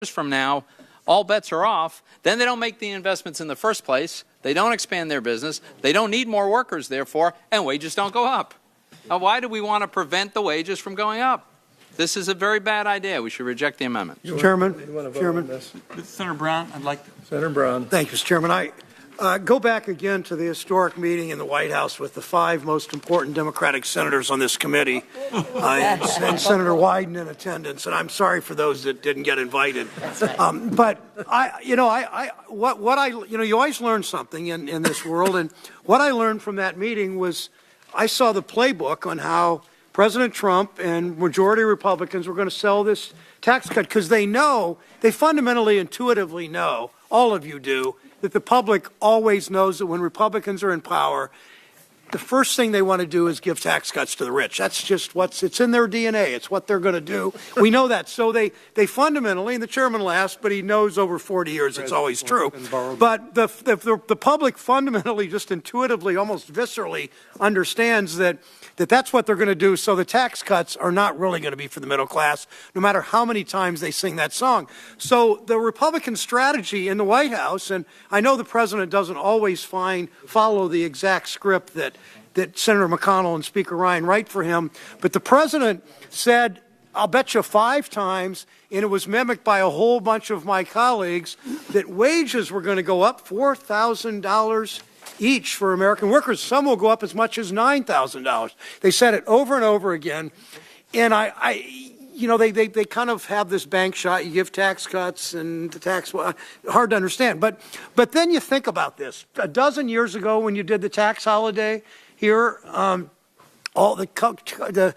from now, all bets are off. Then they don't make the investments in the first place. They don't expand their business. They don't need more workers, therefore, and wages don't go up. Now, why do we want to prevent the wages from going up? This is a very bad idea. We should reject the amendment. Chairman, Senator Brown, I'd like to. Senator Brown. Thank you, Mr. Chairman. I go back again to the historic meeting in the White House with the 5 most important Democratic senators on this committee, and Senator Wyden in attendance. And I'm sorry for those that didn't get invited. But you always learn something in this world. And what I learned from that meeting was I saw the playbook on how President Trump and majority Republicans were going to sell this tax cut, because they fundamentally, intuitively know, all of you do, that the public always knows that when Republicans are in power, the first thing they want to do is give tax cuts to the rich. That's just it's in their DNA. It's what they're going to do. We know that. So they fundamentally, and the chairman laughs, but he knows over 40 years it's always true. But the public fundamentally, just intuitively, almost viscerally understands that that's what they're going to do. So the tax cuts are not really going to be for the middle class, no matter how many times they sing that song. So the Republican strategy in the White House, and I know the president doesn't always follow the exact script that Senator McConnell and Speaker Ryan write for him, but the president said, I'll bet you 5 times, and it was mimicked by a whole bunch of my colleagues, that wages were going to go up $4,000 each for American workers. Some will go up as much as $9,000. They said it over and over again, and they kind of have this bank shot. You give tax cuts and the tax, hard to understand. But then you think about this. A dozen years ago, when you did the tax holiday here, all the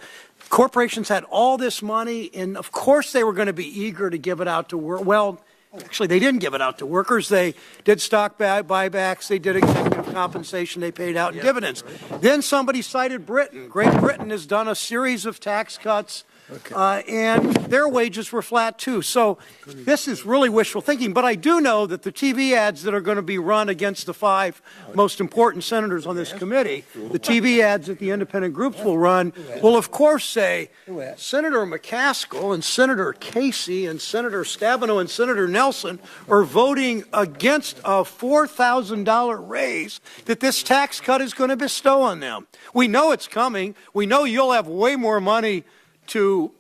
corporations had all this money, and of course they were going to be eager to give it out to work. Well, actually, they didn't give it out to workers. They did stock buybacks. They did executive compensation. They paid out in dividends. Then somebody cited Britain. Great Britain has done a series of tax cuts. And their wages were flat too. So this is really wishful thinking. But I do know that the TV ads that are going to be run against the 5 most important senators on this committee, the TV ads that the independent groups will run, will of course say Senator McCaskill and Senator Casey and Senator Stabenow and Senator Nelson are voting against a $4,000 raise that this tax cut is going to bestow on them. We know it's coming. We know you'll have way more money to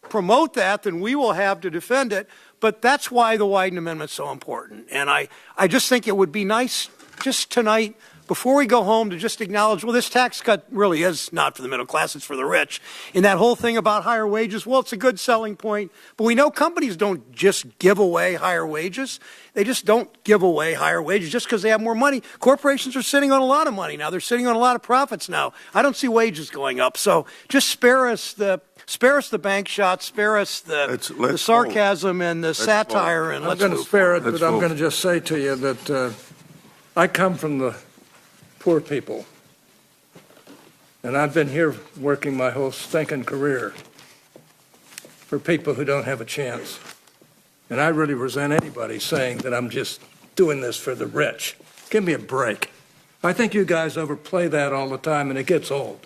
promote that than we will have to defend it, but that's why the Wyden Amendment is so important. And I just think it would be nice just tonight, before we go home, to just acknowledge, well, this tax cut really is not for the middle class, it's for the rich. And that whole thing about higher wages, well, it's a good selling point, but we know companies don't just give away higher wages. They just don't give away higher wages just because they have more money. Corporations are sitting on a lot of money now. They're sitting on a lot of profits now. I don't see wages going up. So just spare us the bank shots, spare us the sarcasm and the satire, and let's move. I'm going to spare it, but I'm going to just say to you that I come from the poor people, and I've been here working my whole stinking career for people who don't have a chance. And I really resent anybody saying that I'm just doing this for the rich. Give me a break. I think you guys overplay that all the time, and it gets old.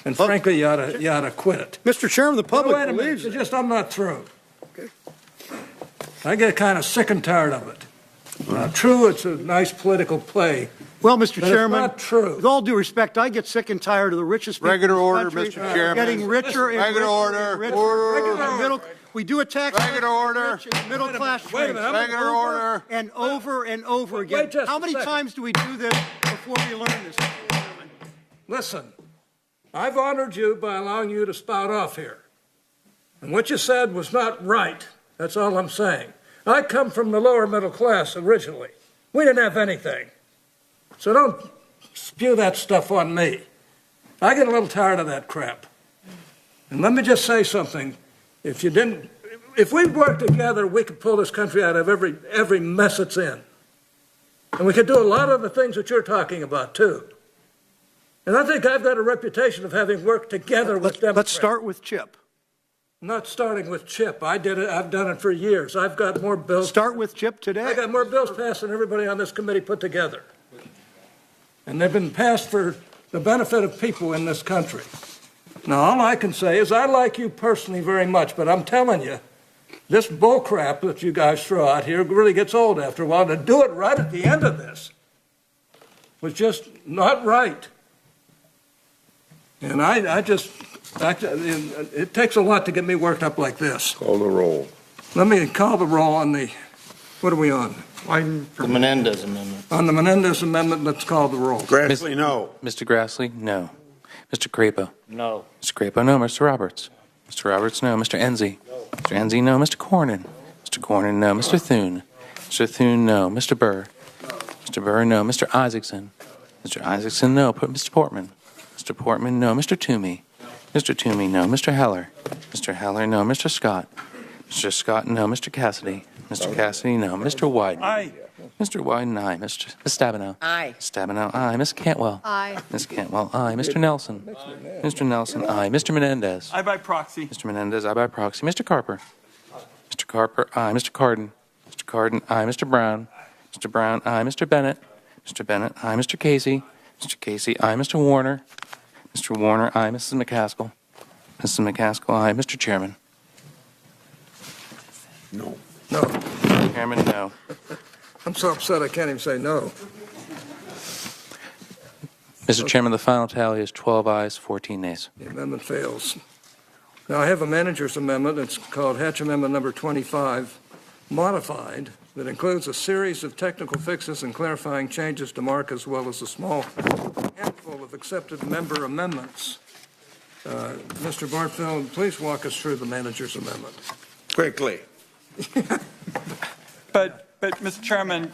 And frankly, you ought to quit it. Mr. Chairman, the public believes it. I'm not through. Okay. I get kind of sick and tired of it. True, it's a nice political play. Well, Mr. Chairman, it's not true. With all due respect, I get sick and tired of the richest people regular in the order, country Mr. Chairman. Getting richer and regular order. Richer. We do a tax regular order. Middle class wait a minute, regular order. And over and over again. How many times do we do this before we learn this? Listen, I've honored you by allowing you to spout off here. And what you said was not right. That's all I'm saying. I come from the lower middle class originally. We didn't have anything. So don't spew that stuff on me. I get a little tired of that crap. And let me just say something. If we worked together, we could pull this country out of every mess it's in. And we could do a lot of the things that you're talking about, too. And I think I've got a reputation of having worked together with Democrats. Let's start with Chip. I'm not starting with Chip. I did it. I've done it for years. I've got more bills. Start with Chip today. I got more bills passed than everybody on this committee put together. And they've been passed for the benefit of people in this country. Now, all I can say is I like you personally very much, but I'm telling you, this bull crap that you guys throw out here really gets old after a while. To do it right at the end of this was just not right. And it takes a lot to get me worked up like this. Call the roll. Let me call the roll on what are we on? The Menendez amendment. On the Menendez amendment, let's call the roll. Grassley, no. Mr. Grassley, no. Mr. Crapo. No. Mr. Crapo, no. Mr. Roberts. Mr. Roberts, no. Mr. Enzi. Mr. Enzi, no. Mr. Cornyn. Mr. Cornyn, no. Mr. Thune. Mr. Thune, no. Mr. Burr. Mr. Burr, no. Mr. Isaacson. Mr. Isaacson, no. Mr. Portman. Mr. Portman, no. Mr. Toomey. Mr. Toomey, no. Mr. Heller. Mr. Heller, no. Mr. Scott. Mr. Scott, no. Mr. Cassidy. Mr. Cassidy, no. Mr. Wyden. Aye. Mr. Wyden, aye. Ms. Stabenow. Aye. Stabenow, aye. Ms. Cantwell. Aye. Ms. Cantwell, aye. Mr. Nelson. Mr. Nelson, aye. Mr. Menendez. Aye by proxy. Mr. Menendez, aye by proxy. Mr. Carper. Mr. Carper, aye. Mr. Cardin. Mr. Cardin, aye. Mr. Brown. Mr. Brown, aye. Mr. Bennett. Mr. Bennett, aye. Mr. Casey. Mr. Casey, aye. Mr. Warner. Mr. Warner, aye. Mrs. McCaskill. Mrs. McCaskill, aye. Mr. Chairman. No. No. Chairman, no. I'm so upset I can't even say no. Mr. Chairman, the final tally is 12 ayes, 14 nays. The amendment fails. Now, I have a manager's amendment. It's called Hatch Amendment Number 25, modified, that includes a series of technical fixes and clarifying changes to Mark, as well as a small handful of accepted member amendments. Mr. Bartfeld, please walk us through the manager's amendment. Quickly. But Mr. Chairman,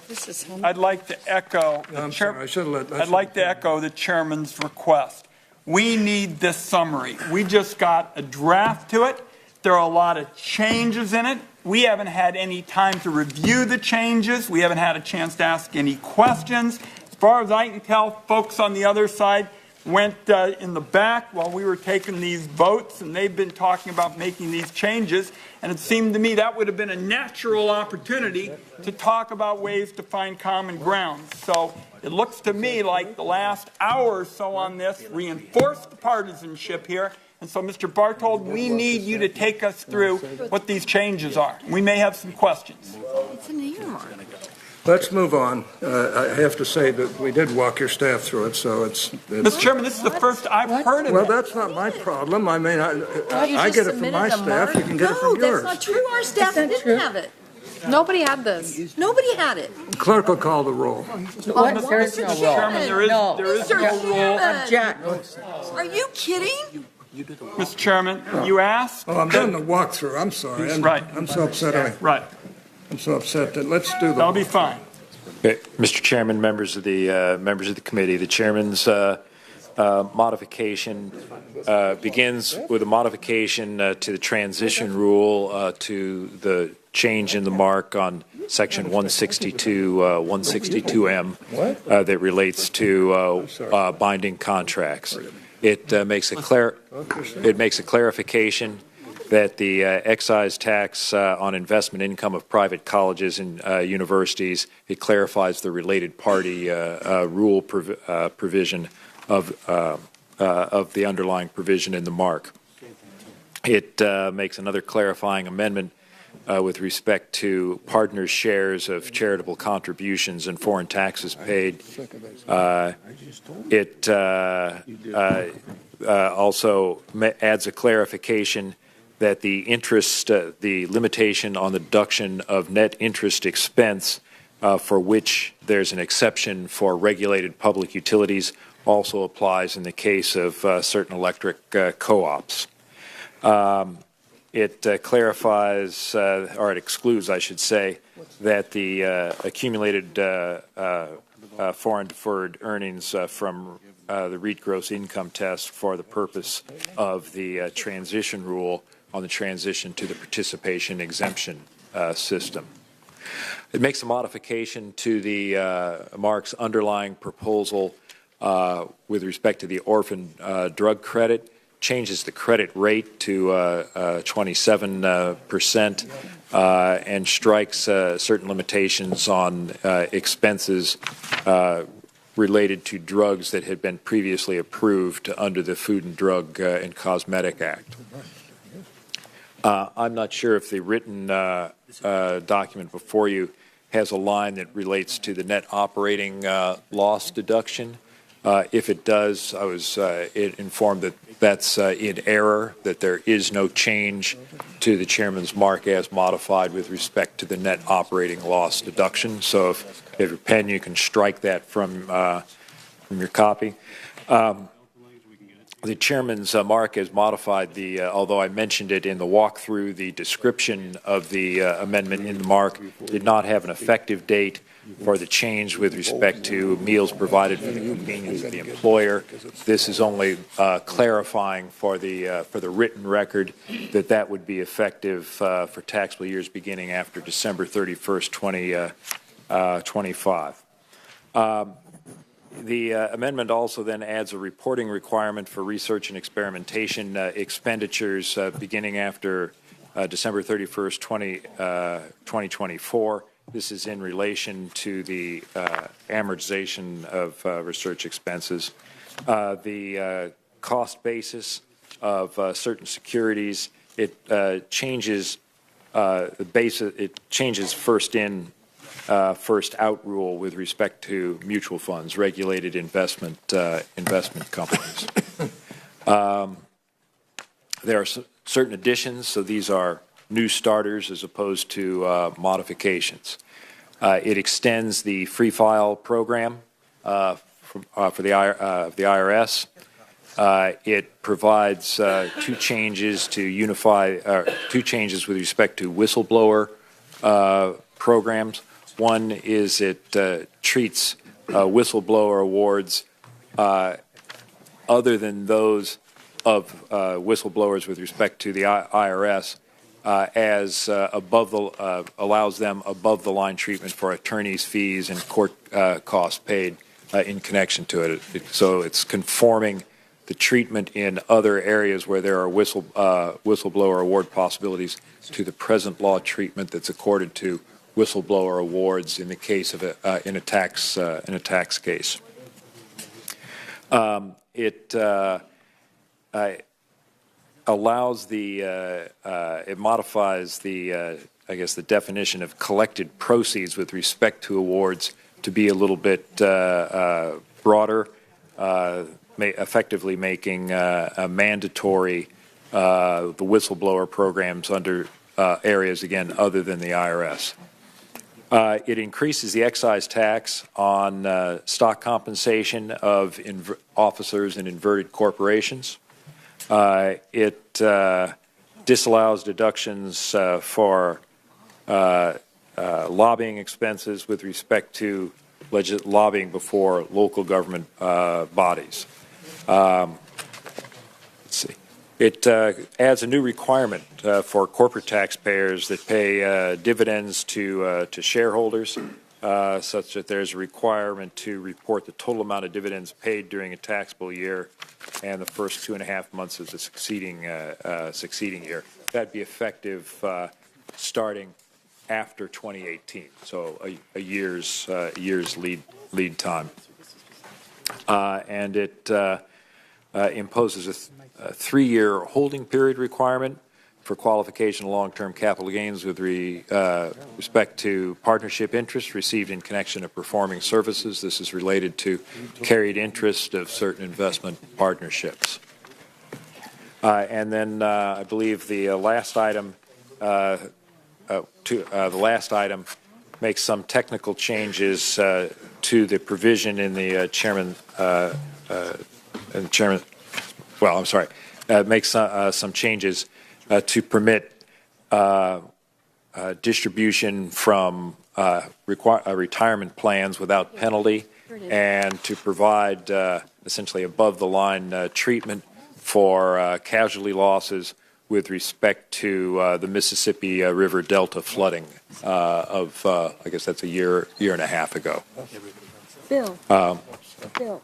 I'd like to echo. I'm sorry, I should have let. I'd like to echo the chairman's request. We need this summary. We just got a draft to it. There are a lot of changes in it. We haven't had any time to review the changes. We haven't had a chance to ask any questions. As far as I can tell, folks on the other side went in the back while we were taking these votes, and they've been talking about making these changes. And it seemed to me that would have been a natural opportunity to talk about ways to find common ground. So it looks to me like the last hour or so on this reinforced the partisanship here. And so, Mr. Bartold, we need you to take us through what these changes are. We may have some questions. It's an earmark. Let's move on. I have to say that we did walk your staff through it, so it's Mr. Chairman, this is the first I've heard of well, it. that's not my problem. I mean, I You get just it from my submitted a staff. You can get it No, from yours. that's not true. Our staff didn't have it. Nobody had this. Nobody had it. Clerk will call the roll. What? There is Mr. no roll. Chairman, there is no Mr. rule. Chairman. Are you kidding? Mr. Chairman, you asked. Oh, I'm doing the walkthrough. I'm sorry. Right. I'm so upset. Right. I'm so upset that let's do the. That'll be fine. Okay. Mr. Chairman, members of the committee, the chairman's modification begins with a modification to the transition rule to the change in the mark on section 162M that relates to binding contracts. It makes a clarification that the excise tax on investment income of private colleges and universities, it clarifies the related party rule provision of the underlying provision in the mark. It makes another clarifying amendment with respect to partners' shares of charitable contributions and foreign taxes paid. It also adds a clarification that the interest, the limitation on the deduction of net interest expense for which there's an exception for regulated public utilities also applies in the case of certain electric co-ops. It clarifies, or it excludes, I should say, that the accumulated foreign deferred earnings from the REIT gross income test for the purpose of the transition rule on the transition to the participation exemption system. It makes a modification to the Mark's underlying proposal with respect to the orphan drug credit, changes the credit rate to 27% and strikes certain limitations on expenses related to drugs that had been previously approved under the Food and Drug and Cosmetic Act. I'm not sure if the written document before you has a line that relates to the net operating loss deduction. If it does, I was informed that that's in error, that there is no change to the chairman's mark as modified with respect to the net operating loss deduction. So if you have your pen, you can strike that from your copy. The chairman's mark has modified the, although I mentioned it in the walkthrough, the description of the amendment in the mark did not have an effective date for the change with respect to meals provided for the convenience of the employer. This is only clarifying for the written record that that would be effective for taxable years beginning after December 31st, 2025. The amendment also then adds a reporting requirement for research and experimentation expenditures beginning after December 31st, 2024. This is in relation to the amortization of research expenses. The cost basis of certain securities, it changes the basis. It changes first in, first out rule with respect to mutual funds, regulated investment companies. There are certain additions, so these are new starters as opposed to modifications. It extends the free file program for the IRS. It provides two changes to unify, two changes with respect to whistleblower programs. One is it treats whistleblower awards other than those of whistleblowers with respect to the IRS as above the allows them above the line treatment for attorneys' fees and court costs paid in connection to it. So it's conforming the treatment in other areas where there are whistleblower award possibilities to the present law treatment that's accorded to whistleblower awards in the case of in a tax case. It allows the it modifies the I guess the definition of collected proceeds with respect to awards to be a little bit broader, effectively making mandatory the whistleblower programs under areas again other than the IRS. It increases the excise tax on stock compensation of officers in inverted corporations. It disallows deductions for lobbying expenses with respect to lobbying before local government bodies. Let's see. It adds a new requirement for corporate taxpayers that pay dividends to shareholders, such that there's a requirement to report the total amount of dividends paid during a taxable year and the first 2.5 months of the succeeding year. That'd be effective starting after 2018, so a year's lead time. And it imposes a 3-year holding period requirement for qualification of long-term capital gains with respect to partnership interest received in connection to performing services. This is related to carried interest of certain investment partnerships. And then I believe the last item makes some technical changes to the provision in the makes some changes to permit distribution from retirement plans without penalty and to provide essentially above-the-line treatment for casualty losses with respect to the Mississippi River Delta flooding of, I guess that's a year and a half ago. Bill. Bill.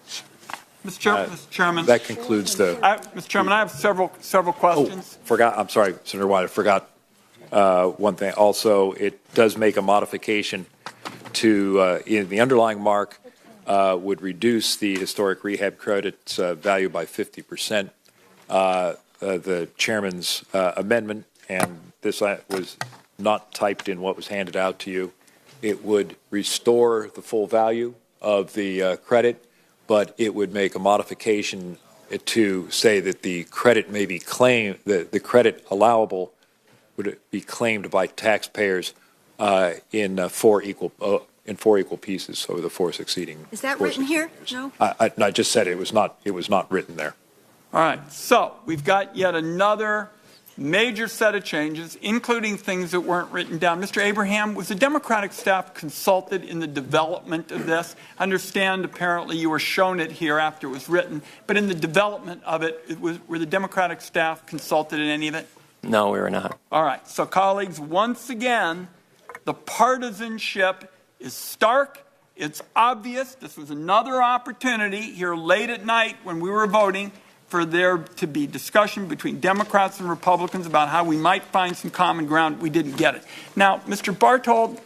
Mr. Chairman. That concludes the. Mr. Chairman, I have several questions. I'm sorry, Senator White, I forgot one thing. Also, it does make a modification to in the underlying mark would reduce the historic rehab credit's value by 50%. The chairman's amendment and this was not typed in what was handed out to you, it would restore the full value of the credit, but it would make a modification to say that the credit may be claimed, the credit allowable would be claimed by taxpayers in four equal pieces over the four succeeding. Is that written here? No? I just said it was not written there. All right, so we've got yet another major set of changes, including things that weren't written down. Mr. Abraham, was the Democratic staff consulted in the development of this? I understand apparently you were shown it here after it was written, but in the development of it, were the Democratic staff consulted in any of it? No, we were not. All right, so colleagues, once again, the partisanship is stark. It's obvious. This was another opportunity here late at night when we were voting for there to be discussion between Democrats and Republicans about how we might find some common ground. We didn't get it. Now, Mr. Bartold,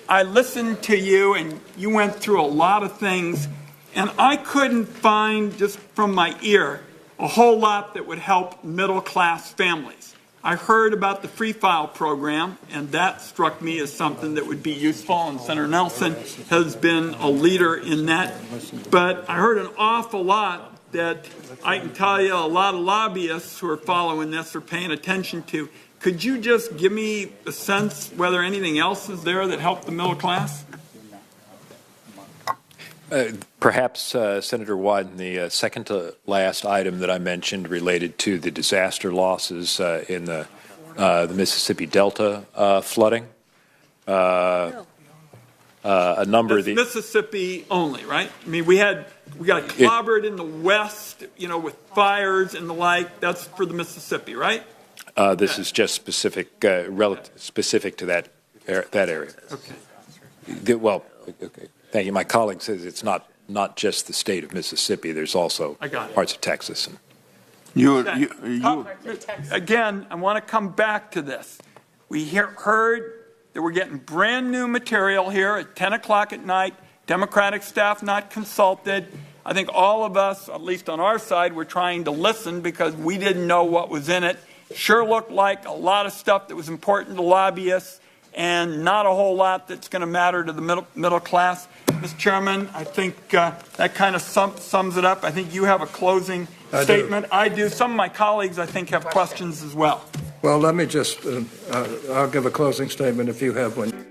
I listened to you, and you went through a lot of things, and I couldn't find, just from my ear, a whole lot that would help middle-class families. I heard about the free file program, and that struck me as something that would be useful, and Senator Nelson has been a leader in that. But I heard an awful lot that I can tell you a lot of lobbyists who are following this are paying attention to. Could you just give me a sense whether anything else is there that helped the middle class? Perhaps, Senator Wyden, the second to last item that I mentioned related to the disaster losses in the Mississippi Delta flooding. A number of the Mississippi only, right? I mean, we got clobbered in the West, with fires and the like. That's for the Mississippi, right? This is just specific, specific to that area. Okay. Well, okay. Thank you. My colleague says it's not just the state of Mississippi. There's also parts of Texas. And Again, I want to come back to this. We heard that we're getting brand new material here at 10 o'clock at night. Democratic staff not consulted. I think all of us, at least on our side, were trying to listen because we didn't know what was in it. Sure looked like a lot of stuff that was important to lobbyists and not a whole lot that's going to matter to the middle class. Mr. Chairman, I think that kind of sums it up. I think you have a closing statement. I do. Some of my colleagues, I think, have questions as well. Well, let me just, I'll give a closing statement if you have one.